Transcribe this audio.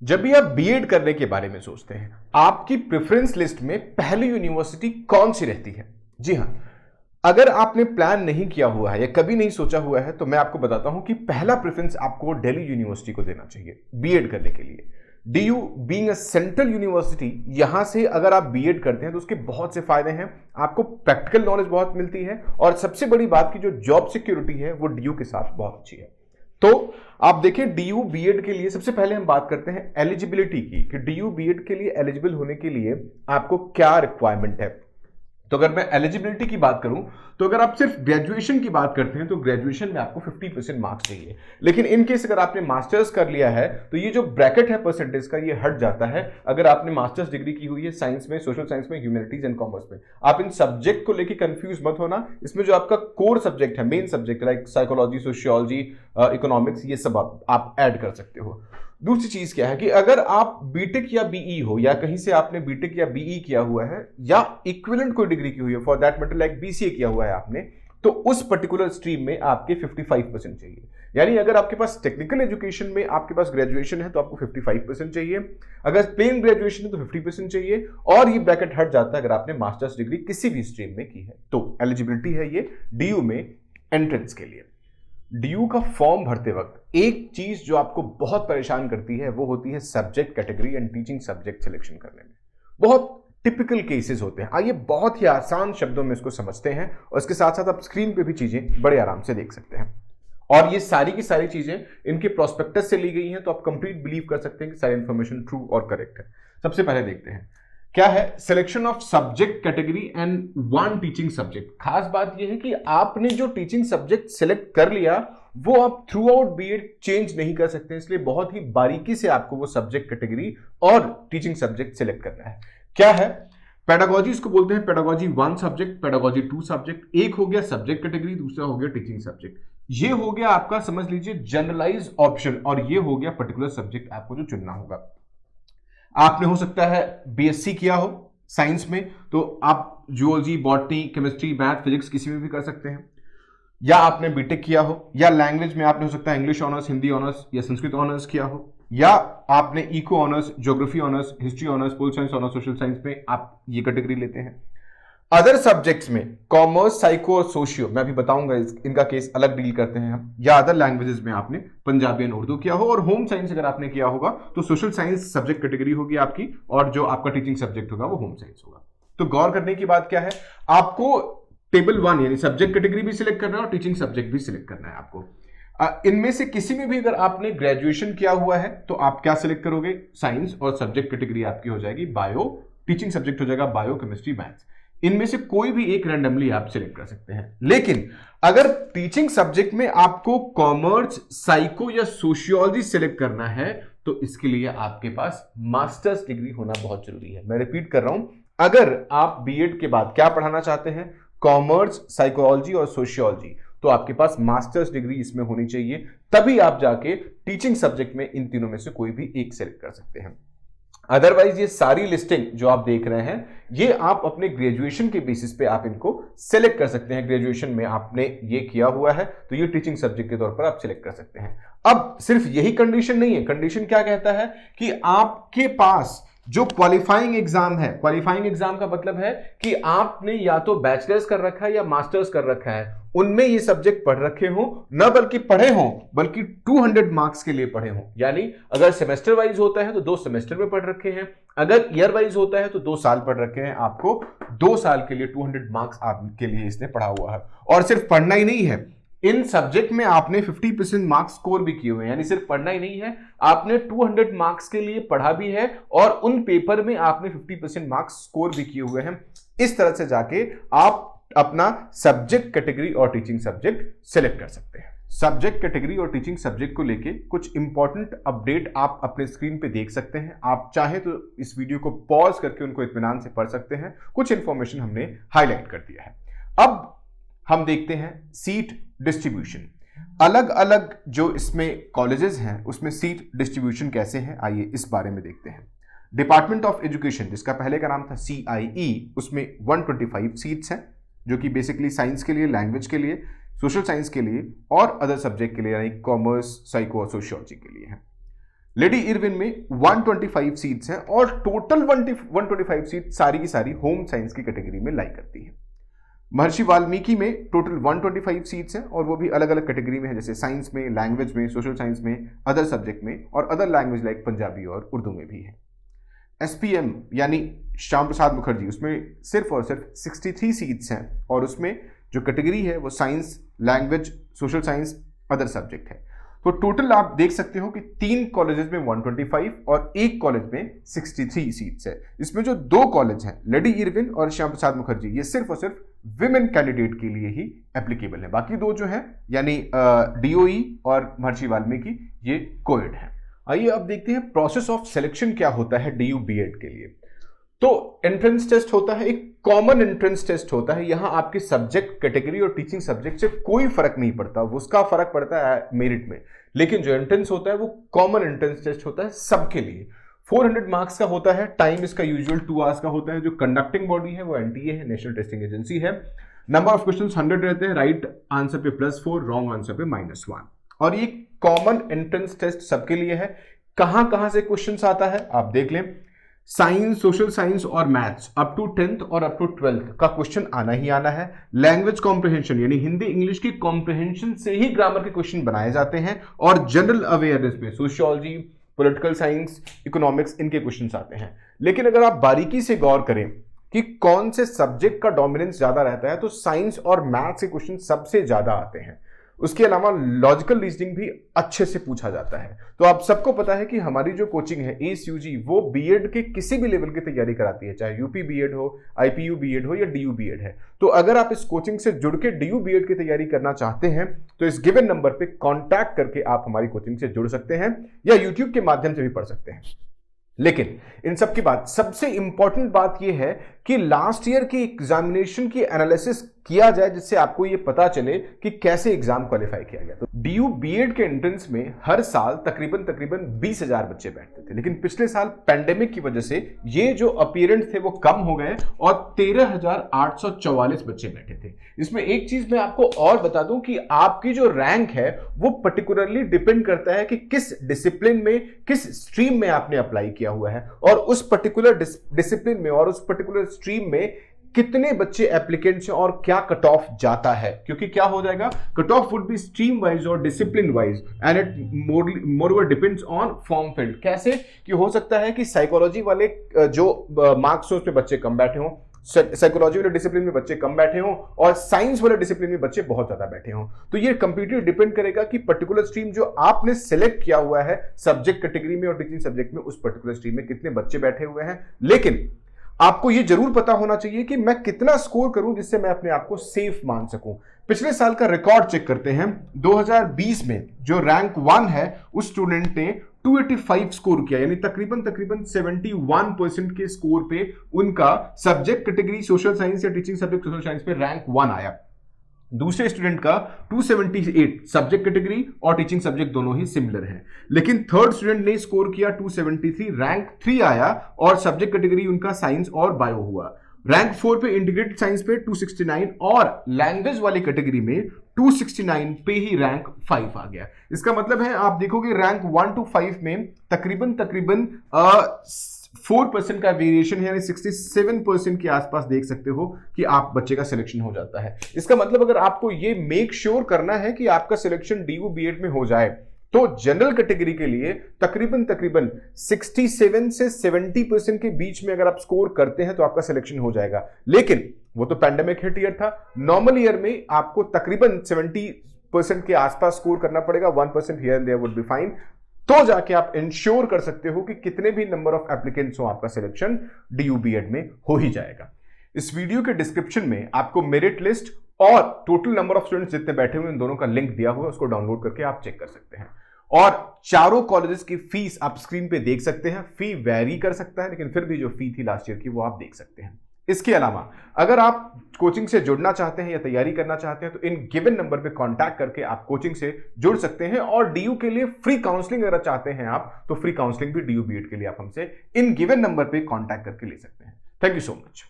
जब भी आप बीएड करने के बारे में सोचते हैं, आपकी प्रेफरेंस लिस्ट में पहली यूनिवर्सिटी कौन सी रहती है? जी हां, अगर आपने प्लान नहीं किया हुआ है या कभी नहीं सोचा हुआ है तो मैं आपको बताता हूं कि पहला प्रेफरेंस आपको दिल्ली यूनिवर्सिटी को देना चाहिए बीएड करने के लिए। DU being a central university, यहां से अगर आप बीएड करते हैं तो उसके बहुत से फायदे हैं। आपको प्रैक्टिकल नॉलेज बहुत मिलती है और सबसे बड़ी बात की जो जॉब सिक्योरिटी है वो डीयू के साथ बहुत अच्छी है। तो आप देखें डीयू बीएड के लिए सबसे पहले हम बात करते हैं एलिजिबिलिटी की कि डीयू बीएड के लिए एलिजिबल होने के लिए आपको क्या रिक्वायरमेंट है। तो अगर मैं एलिजिबिलिटी की बात करूं तो अगर आप सिर्फ ग्रेजुएशन की बात करते हैं तो ग्रेजुएशन में आपको 50% मार्क्स चाहिए। लेकिन इन केस अगर आपने मास्टर्स कर लिया है तो ये जो ब्रैकेट है परसेंटेज का ये हट जाता है। अगर आपने मास्टर्स डिग्री की हुई है साइंस में, सोशल साइंस में, ह्यूमैनिटीज एंड कॉमर्स में, आप इन सब्जेक्ट को लेकर कंफ्यूज मत होना। इसमें जो आपका कोर सब्जेक्ट है, main subject like psychology, sociology, economics, ये सब आप ऐड कर सकते हो। दूसरी चीज क्या है कि अगर आप बीटेक या बीई हो या कहीं से आपने बीटेक या बीई किया हुआ है या इक्विवेलेंट कोई डिग्री की हुई है, for that matter like BCA किया हुआ है आपने, तो उस पर्टिकुलर स्ट्रीम में आपके 55% चाहिए। यानी अगर आपके पास टेक्निकल एजुकेशन में आपके पास ग्रेजुएशन है तो आपको 55% चाहिए, अगर प्लेन ग्रेजुएशन है तो 50% चाहिए, और ये ब्रैकेट हट जाता है अगर आपने मास्टर्स डिग्री किसी भी स्ट्रीम में की है। तो एलिजिबिलिटी है ये डीयू में एंट्रेंस के लिए। डीयू का फॉर्म भरते वक्त एक चीज जो आपको बहुत परेशान करती है वो होती है subject category and teaching subject selection करने में। बहुत टिपिकल केसेस होते हैं। आइए बहुत ही आसान शब्दों में इसको समझते हैं और इसके साथ साथ आप स्क्रीन पे भी चीजें बड़े आराम से देख सकते हैं। और ये सारी की सारी चीजें इनके प्रोस्पेक्टस से ली गई हैं, तो आप कंप्लीट बिलीव कर सकते हैं कि सारी इंफॉर्मेशन ट्रू और करेक्ट है। सबसे पहले देखते हैं क्या है selection of subject category and one teaching subject. खास बात यह है कि आपने जो टीचिंग सब्जेक्ट सिलेक्ट कर लिया वो आप थ्रू आउट बीएड चेंज नहीं कर सकते, इसलिए बहुत ही बारीकी से आपको वो सब्जेक्ट कैटेगरी और टीचिंग सब्जेक्ट सिलेक्ट करना है। क्या है पेडागोजी, इसको बोलते हैं पेडागोजी 1 सब्जेक्ट, पेडागोजी 2 सब्जेक्ट। एक हो गया सब्जेक्ट कैटेगरी, दूसरा हो गया टीचिंग सब्जेक्ट। ये हो गया आपका समझ लीजिए जनरलाइज ऑप्शन, और ये हो गया पर्टिकुलर सब्जेक्ट आपको जो चुनना होगा। आपने हो सकता है बीएससी किया हो साइंस में, तो आप zoology, botany, chemistry, math, physics किसी में भी कर सकते हैं, या आपने बीटेक किया हो, या लैंग्वेज में आपने हो सकता है इंग्लिश ऑनर्स, हिंदी ऑनर्स या संस्कृत ऑनर्स किया हो, या आपने eco honours, geography honours, history honours, pol science honours, social science में आप ये कैटेगरी लेते हैं। अदर सब्जेक्ट्स में कॉमर्स, साइको और सोशियो, मैं अभी बताऊंगा इनका केस अलग डील करते हैं हम, या अदर लैंग्वेजेस में आपने पंजाबी एंड उर्दू किया हो, और होम साइंस अगर आपने किया होगा तो सोशल साइंस सब्जेक्ट कैटेगरी होगी आपकी, और जो आपका टीचिंग सब्जेक्ट होगा वो होम साइंस होगा। तो गौर करने की बात क्या है, आपको टेबल 1 यानी सब्जेक्ट कैटेगरी भी सिलेक्ट करना है और टीचिंग सब्जेक्ट भी सिलेक्ट करना है आपको। इनमें से किसी में भी अगर आपने ग्रेजुएशन किया हुआ है तो आप क्या सिलेक्ट करोगे, साइंस, और सब्जेक्ट कैटेगरी आपकी हो जाएगी बायो, टीचिंग सब्जेक्ट हो जाएगा बायो, केमिस्ट्री, मैथ्स। इनमें से कोई भी एक रैंडमली आप सिलेक्ट कर सकते हैं। लेकिन अगर टीचिंग सब्जेक्ट में आपको कॉमर्स, साइको या सोशियोलॉजी सिलेक्ट करना है तो इसके लिए आपके पास मास्टर्स डिग्री होना बहुत जरूरी है। मैं रिपीट कर रहा हूं, अगर आप बीएड के बाद क्या पढ़ाना चाहते हैं, कॉमर्स, साइकोलॉजी और सोशियोलॉजी, तो आपके पास मास्टर्स डिग्री इसमें होनी चाहिए, तभी आप जाके टीचिंग सब्जेक्ट में इन तीनों में से कोई भी एक सिलेक्ट कर सकते हैं। अदरवाइज ये सारी लिस्टिंग जो आप देख रहे हैं ये आप अपने ग्रेजुएशन के बेसिस पे आप इनको सिलेक्ट कर सकते हैं। ग्रेजुएशन में आपने ये किया हुआ है तो ये टीचिंग सब्जेक्ट के तौर पर आप सिलेक्ट कर सकते हैं। अब सिर्फ यही कंडीशन नहीं है, कंडीशन क्या कहता है कि आपके पास जो क्वालिफाइंग एग्जाम है, क्वालिफाइंग एग्जाम का मतलब है कि आपने या तो बैचलर्स कर रखा है या मास्टर्स कर रखा है, उनमें ये सब्जेक्ट पढ़ रखे हो, न बल्कि पढ़े हो बल्कि 200 मार्क्स के लिए पढ़े हो। यानी अगर सेमेस्टर वाइज होता है तो 2 सेमेस्टर में पढ़ रखे हैं, अगर ईयर वाइज होता है तो 2 साल पढ़ रखे हैं। आपको 2 साल के लिए 200 मार्क्स आपके लिए इसने पढ़ा हुआ है। और सिर्फ पढ़ना ही नहीं है, इन सब्जेक्ट में आपने 50% मार्क्स स्कोर भी किए हुए हैं। यानी सिर्फ पढ़ना ही नहीं है, आपने 200 मार्क्स के लिए पढ़ा भी है और उन पेपर में आपने 50% मार्क्स स्कोर भी किए हुए हैं। इस तरह से जाके आप अपना सब्जेक्ट कैटेगरी और टीचिंग सब्जेक्ट सिलेक्ट कर सकते हैं। सब्जेक्ट कैटेगरी और टीचिंग सब्जेक्ट को लेके कुछ इंपॉर्टेंट अपडेट आप अपने स्क्रीन पे देख सकते हैं। आप चाहे तो इस वीडियो को पॉज करके उनको इत्मीनान से पढ़ सकते हैं। कुछ इंफॉर्मेशन हमने हाईलाइट कर दिया है। अब हम देखते हैं सीट डिस्ट्रीब्यूशन। अलग अलग जो इसमें कॉलेजेस हैं उसमें सीट डिस्ट्रीब्यूशन कैसे है, आइए इस बारे में देखते हैं। डिपार्टमेंट ऑफ एजुकेशन, जिसका पहले का नाम था CIE, उसमें 125 सीट्स हैं जो कि बेसिकली साइंस के लिए, लैंग्वेज के लिए, सोशल साइंस के लिए और अदर सब्जेक्ट के लिए यानी कॉमर्स, साइको और सोशियोलॉजी के लिए है। लेडी इरविन में 125 सीट्स हैं और टोटल 125 सीट सारी की सारी होम साइंस की कैटेगरी में लाई करती है। महर्षि वाल्मीकि में टोटल 125 सीट्स हैं और वो भी अलग अलग कैटेगरी में है, जैसे साइंस में, लैंग्वेज में, सोशल साइंस में, अदर सब्जेक्ट में और अदर लैंग्वेज लाइक पंजाबी और उर्दू में भी है। SPM यानी श्याम प्रसाद मुखर्जी, उसमें सिर्फ और सिर्फ 63 सीट्स हैं और उसमें जो कैटेगरी है वो science, language, social science, other subject है। तो टोटल आप देख सकते हो कि 3 कॉलेजेस में 125 और 1 कॉलेज में 63 सीट्स है। इसमें जो 2 कॉलेज हैं, लेडी इरविन और श्याम प्रसाद मुखर्जी, ये सिर्फ और सिर्फ विमेन कैंडिडेट के लिए ही एप्लीकेबल है। बाकी 2 जो है यानी DOE और महर्षि वाल्मीकि, ये कोएड है। आइए अब देखते हैं प्रोसेस ऑफ सिलेक्शन क्या होता है DU BEd के लिए। तो एंट्रेंस टेस्ट होता है, एक कॉमन एंट्रेंस टेस्ट होता है। यहां आपके सब्जेक्ट कैटेगरी और टीचिंग सब्जेक्ट से कोई फर्क नहीं पड़ता, उसका फर्क पड़ता है मेरिट में। लेकिन जो एंट्रेंस होता है वो कॉमन एंट्रेंस टेस्ट होता है सबके लिए। 400 मार्क्स का होता है, टाइम इसका यूजुअल 2 आवर्स का होता है। जो कंडक्टिंग बॉडी है वो NTA है, नेशनल टेस्टिंग एजेंसी है। नंबर ऑफ क्वेश्चंस 100 रहते हैं, राइट आंसर पे +4, रॉन्ग आंसर पे -1। और ये कॉमन एंट्रेंस टेस्ट सबके लिए है। कहां से क्वेश्चंस आता है आप देख लें। साइंस, सोशल साइंस और मैथ्स अप टू 10th और अप टू 12th का क्वेश्चन आना ही आना है। लैंग्वेज कॉम्प्रिहेंशन यानी हिंदी इंग्लिश की कॉम्प्रिहेंशन से ही ग्रामर के क्वेश्चन बनाए जाते हैं। और जनरल अवेयरनेस में सोशियोलॉजी, पॉलिटिकल साइंस, इकोनॉमिक्स, इनके क्वेश्चंस आते हैं। लेकिन अगर आप बारीकी से गौर करें कि कौन से सब्जेक्ट का डोमिनेंस ज्यादा रहता है, तो साइंस और मैथ्स के क्वेश्चन सबसे ज्यादा आते हैं। उसके अलावा लॉजिकल रीजनिंग भी अच्छे से पूछा जाता है। तो आप सबको पता है कि हमारी जो कोचिंग है ASUG, वो BEd के किसी भी लेवल की तैयारी कराती है, चाहे UP BEd हो, IPU BEd हो या DU BEd है। तो अगर आप इस कोचिंग से जुड़ के DU BEd की तैयारी करना चाहते हैं तो इस गिवन नंबर पे कांटेक्ट करके आप हमारी कोचिंग से जुड़ सकते हैं या YouTube के माध्यम से भी पढ़ सकते हैं। लेकिन इन सब की बात, सबसे इंपॉर्टेंट बात यह है कि लास्ट ईयर की एग्जामिनेशन की एनालिसिस किया जाए, जिससे आपको यह पता चले कि कैसे एग्जाम क्वालिफाई किया गया। तो DU BEd के एंट्रेंस में हर साल तकरीबन 20,000 बच्चे बैठते थे, लेकिन पिछले साल पैंडेमिक की वजह से ये जो अपीयरेंस थे वो कम हो गए और 13,844 बच्चे बैठे थे। इसमें एक चीज मैं आपको और बता दूं कि आपकी जो रैंक है वो पर्टिकुलरली डिपेंड करता है कि किस डिसिप्लिन में, किस स्ट्रीम में आपने अप्लाई किया हुआ है और उस पर्टिकुलर डिसिप्लिन में और उस पर्टिकुलर स्ट्रीम में कितने बच्चे एप्लीकेंट्स हैं और क्या कट ऑफ जाता है। क्योंकि क्या हो जाएगा, cut off would be stream wise और discipline wise and it moreover depends on form field. कैसे कि हो सकता है कि साइकोलॉजी वाले जो मार्क्स हैं उस पे बच्चे कम बैठे हों, साइकोलॉजी वाले डिसिप्लिन में बच्चे कम बैठे हों और साइंस वाले डिसिप्लिन में बच्चे बहुत ज्यादा बैठे हों। तो ये कंप्लीटली डिपेंड करेगा कि पर्टिकुलर स्ट्रीम जो आपने सिलेक्ट किया हुआ है सब्जेक्ट कैटेगरी में और टीचिंग सब्जेक्ट में, उस पर्टिकुलर स्ट्रीम में कितने बच्चे बैठे हुए हैं। लेकिन आपको यह जरूर पता होना चाहिए कि मैं कितना स्कोर करूं जिससे मैं अपने आप को सेफ मान सकूं। पिछले साल का रिकॉर्ड चेक करते हैं। 2020 में जो रैंक 1 है उस स्टूडेंट ने 285 स्कोर किया, यानी तकरीबन 71% के स्कोर पे उनका सब्जेक्ट कैटेगरी सोशल साइंस या टीचिंग सब्जेक्ट सोशल साइंस पे रैंक 1 आया। दूसरे स्टूडेंट का 278 सब्जेक्ट कैटेगरी और टीचिंग सब्जेक्ट दोनों ही सिमिलर हैं। लेकिन थर्ड स्टूडेंट ने स्कोर किया 273, रैंक 3 आया और सब्जेक्ट कैटेगरी उनका साइंस और बायो हुआ। रैंक 4 पे इंटीग्रेटेड साइंस पे 269 और लैंग्वेज वाली कैटेगरी में 269 पे ही रैंक 5 आ गया। इसका मतलब है आप देखोगे रैंक 1 to 5 में तकरीबन 4% का वेरिएशन है, यानी 67% के आसपास देख सकते हो कि आप बच्चे का सिलेक्शन हो जाता है। इसका मतलब अगर आपको ये मेक श्योर करना है कि आपका सिलेक्शन DU BEd में हो जाए तो जनरल कैटेगरी के लिए तकरीबन 67 से 70% के बीच में अगर आप स्कोर करते हैं तो आपका सिलेक्शन हो जाएगा। लेकिन वो तो पैंडेमिक हिट ईयर था। नॉर्मल ईयर में आपको तकरीबन 70% के आसपास स्कोर करना पड़ेगा। 1% here and there would be fine. तो जाके आप इंश्योर कर सकते हो कि कितने भी नंबर ऑफ एप्लीकेंट्स हो आपका सिलेक्शन DU BEd में हो ही जाएगा। इस वीडियो के डिस्क्रिप्शन में आपको मेरिट लिस्ट और टोटल नंबर ऑफ स्टूडेंट्स जितने बैठे हुए इन दोनों का लिंक दिया हुआ है, उसको डाउनलोड करके आप चेक कर सकते हैं। और चारों कॉलेजेस की फीस आप स्क्रीन पे देख सकते हैं। फी वैरी कर सकता है, लेकिन फिर भी जो फी थी लास्ट ईयर की वो आप देख सकते हैं। इसके अलावा अगर आप कोचिंग से जुड़ना चाहते हैं या तैयारी करना चाहते हैं तो इन गिवन नंबर पे कांटेक्ट करके आप कोचिंग से जुड़ सकते हैं। और DU के लिए फ्री काउंसलिंग अगर चाहते हैं आप तो फ्री काउंसलिंग भी DU BEd के लिए आप हमसे इन गिवन नंबर पे कांटेक्ट करके ले सकते हैं। Thank you so much.